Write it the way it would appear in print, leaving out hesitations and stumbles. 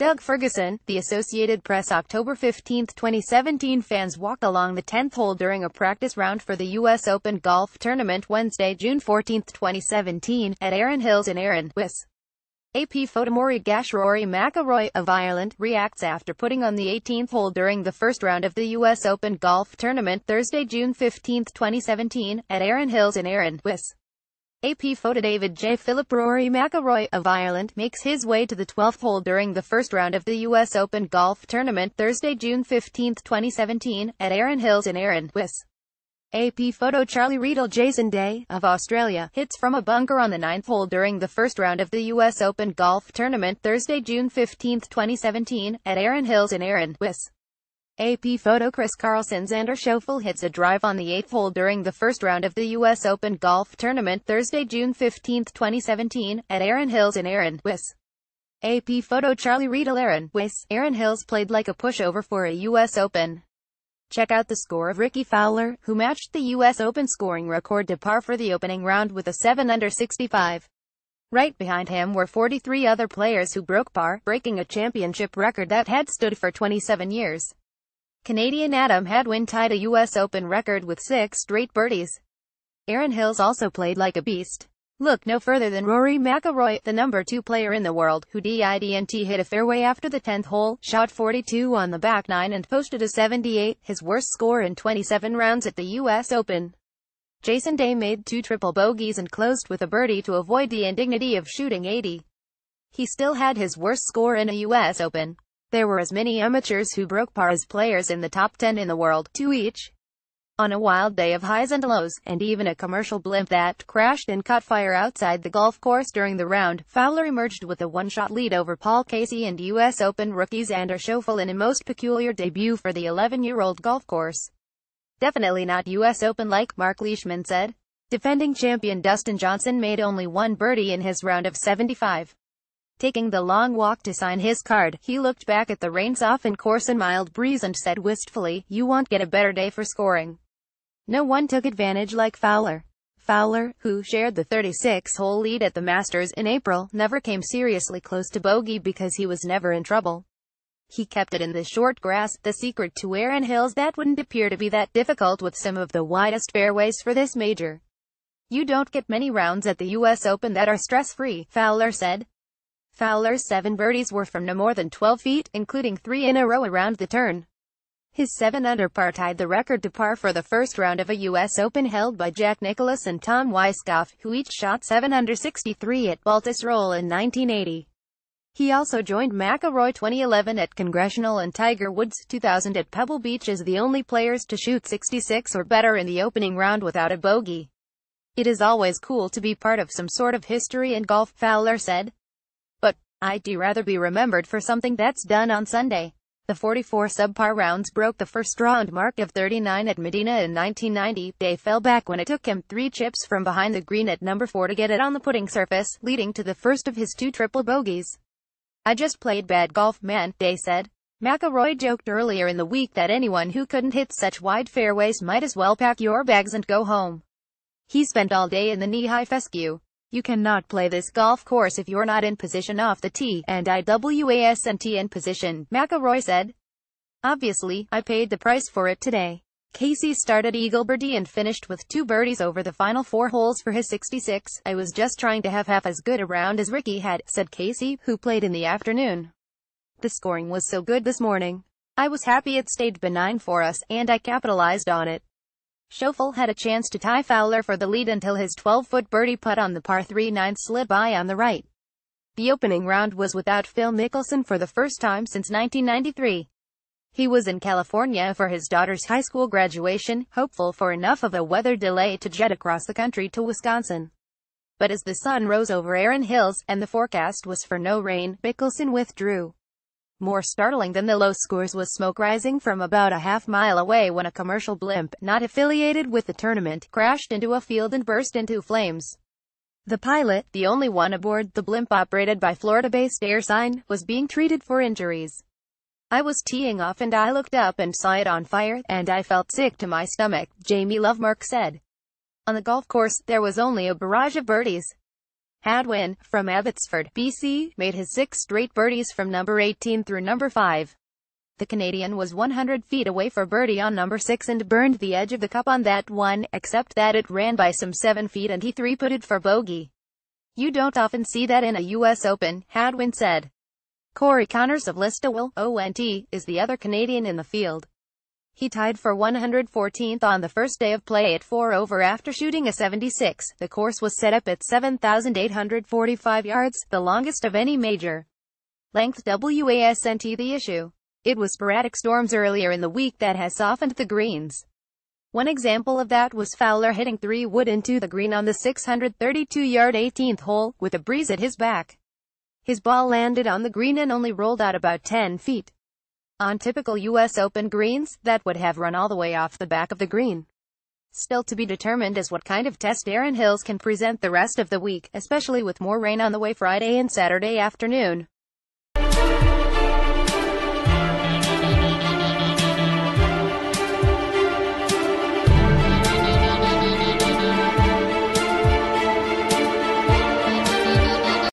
Doug Ferguson, The Associated Press, October 15, 2017. Fans walked along the 10th hole during a practice round for the U.S. Open golf tournament Wednesday, June 14, 2017, at Erin Hills in Erin, Wis. AP photo. Rory McIlroy of Ireland reacts after putting on the 18th hole during the first round of the U.S. Open golf tournament Thursday, June 15, 2017, at Erin Hills in Erin, Wis. AP photo. David J. Philip. Rory McIlroy of Ireland makes his way to the 12th hole during the first round of the U.S. Open golf tournament Thursday, June 15, 2017, at Erin Hills in Erin, Wis. AP photo. Charlie Riddle. Jason Day, of Australia, hits from a bunker on the 9th hole during the first round of the U.S. Open golf tournament Thursday, June 15, 2017, at Erin Hills in Erin, Wis. AP photo. Chris Carlson's Xander Schauffele hits a drive on the 8th hole during the first round of the U.S. Open golf tournament Thursday, June 15, 2017, at Erin Hills in Erin, Wis. AP photo. Charlie Riddle. Erin, Wis. Erin Hills played like a pushover for a U.S. Open. Check out the score of Rickie Fowler, who matched the U.S. Open scoring record to par for the opening round with a 7-under 65. Right behind him were 43 other players who broke par, breaking a championship record that had stood for 27 years. Canadian Adam Hadwin tied a U.S. Open record with 6 straight birdies. Erin Hills also played like a beast. Look no further than Rory McIlroy, the number 2 player in the world, who didn't hit a fairway after the 10th hole, shot 42 on the back 9 and posted a 78, his worst score in 27 rounds at the U.S. Open. Jason Day made 2 triple bogeys and closed with a birdie to avoid the indignity of shooting 80. He still had his worst score in a U.S. Open. There were as many amateurs who broke par as players in the top 10 in the world, 2 each. On a wild day of highs and lows, and even a commercial blimp that crashed and caught fire outside the golf course during the round, Fowler emerged with a one-shot lead over Paul Casey and U.S. Open rookie Xander Schauffele in a most peculiar debut for the 11-year-old golf course. Definitely not U.S. Open-like, Mark Leishman said. Defending champion Dustin Johnson made only 1 birdie in his round of 75. Taking the long walk to sign his card, he looked back at the rain-softened course and mild breeze and said wistfully, "You won't get a better day for scoring." No one took advantage like Fowler. Fowler, who shared the 36-hole lead at the Masters in April, never came seriously close to bogey because he was never in trouble. He kept it in the short grass, the secret to Erin Hills that wouldn't appear to be that difficult with some of the widest fairways for this major. "You don't get many rounds at the U.S. Open that are stress-free," Fowler said. Fowler's 7 birdies were from no more than 12 feet, including 3 in a row around the turn. His 7-under par tied the record to par for the first round of a U.S. Open held by Jack Nicklaus and Tom Weiskopf, who each shot 7-under 63 at Baltusrol in 1980. He also joined McIlroy 2011 at Congressional and Tiger Woods 2000 at Pebble Beach as the only players to shoot 66 or better in the opening round without a bogey. "It is always cool to be part of some sort of history in golf," Fowler said. "But I'd rather be remembered for something that's done on Sunday." The 44 subpar rounds broke the first round mark of 39 at Medina in 1990. Day fell back when it took him 3 chips from behind the green at number 4 to get it on the putting surface, leading to the first of his 2 triple bogeys. "I just played bad golf, man," Day said. McIlroy joked earlier in the week that anyone who couldn't hit such wide fairways might as well pack your bags and go home. He spent all day in the knee-high fescue. "You cannot play this golf course if you're not in position off the tee, and I wasn't in position," McIlroy said. "Obviously, I paid the price for it today." Casey started eagle birdie and finished with 2 birdies over the final 4 holes for his 66. "I was just trying to have half as good a round as Rickie had," said Casey, who played in the afternoon. "The scoring was so good this morning. I was happy it stayed benign for us, and I capitalized on it." Schauffele had a chance to tie Fowler for the lead until his 12-foot birdie putt on the par 3 9 slid by on the right. The opening round was without Phil Mickelson for the first time since 1993. He was in California for his daughter's high school graduation, hopeful for enough of a weather delay to jet across the country to Wisconsin. But as the sun rose over Erin Hills, and the forecast was for no rain, Mickelson withdrew. More startling than the low scores was smoke rising from about a half-mile away when a commercial blimp, not affiliated with the tournament, crashed into a field and burst into flames. The pilot, the only one aboard the blimp operated by Florida-based AirSign, was being treated for injuries. "I was teeing off and I looked up and saw it on fire, and I felt sick to my stomach," Jamie Lovemark said. On the golf course, there was only a barrage of birdies. Hadwin, from Abbotsford, BC, made his 6 straight birdies from number 18 through number 5. The Canadian was 100 feet away for birdie on number 6 and burned the edge of the cup on that one, except that it ran by some 7 feet and he three-putted for bogey. "You don't often see that in a U.S. Open," Hadwin said. Corey Connors of Listowel, ONT, is the other Canadian in the field. He tied for 114th on the first day of play at 4 over after shooting a 76. The course was set up at 7,845 yards, the longest of any major length WASNT. The issue: it was sporadic storms earlier in the week that has softened the greens. One example of that was Fowler hitting 3 wood into the green on the 632-yard 18th hole, with a breeze at his back. His ball landed on the green and only rolled out about 10 feet. On typical U.S. Open greens, that would have run all the way off the back of the green. Still to be determined is what kind of test Erin Hills can present the rest of the week, especially with more rain on the way Friday and Saturday afternoon.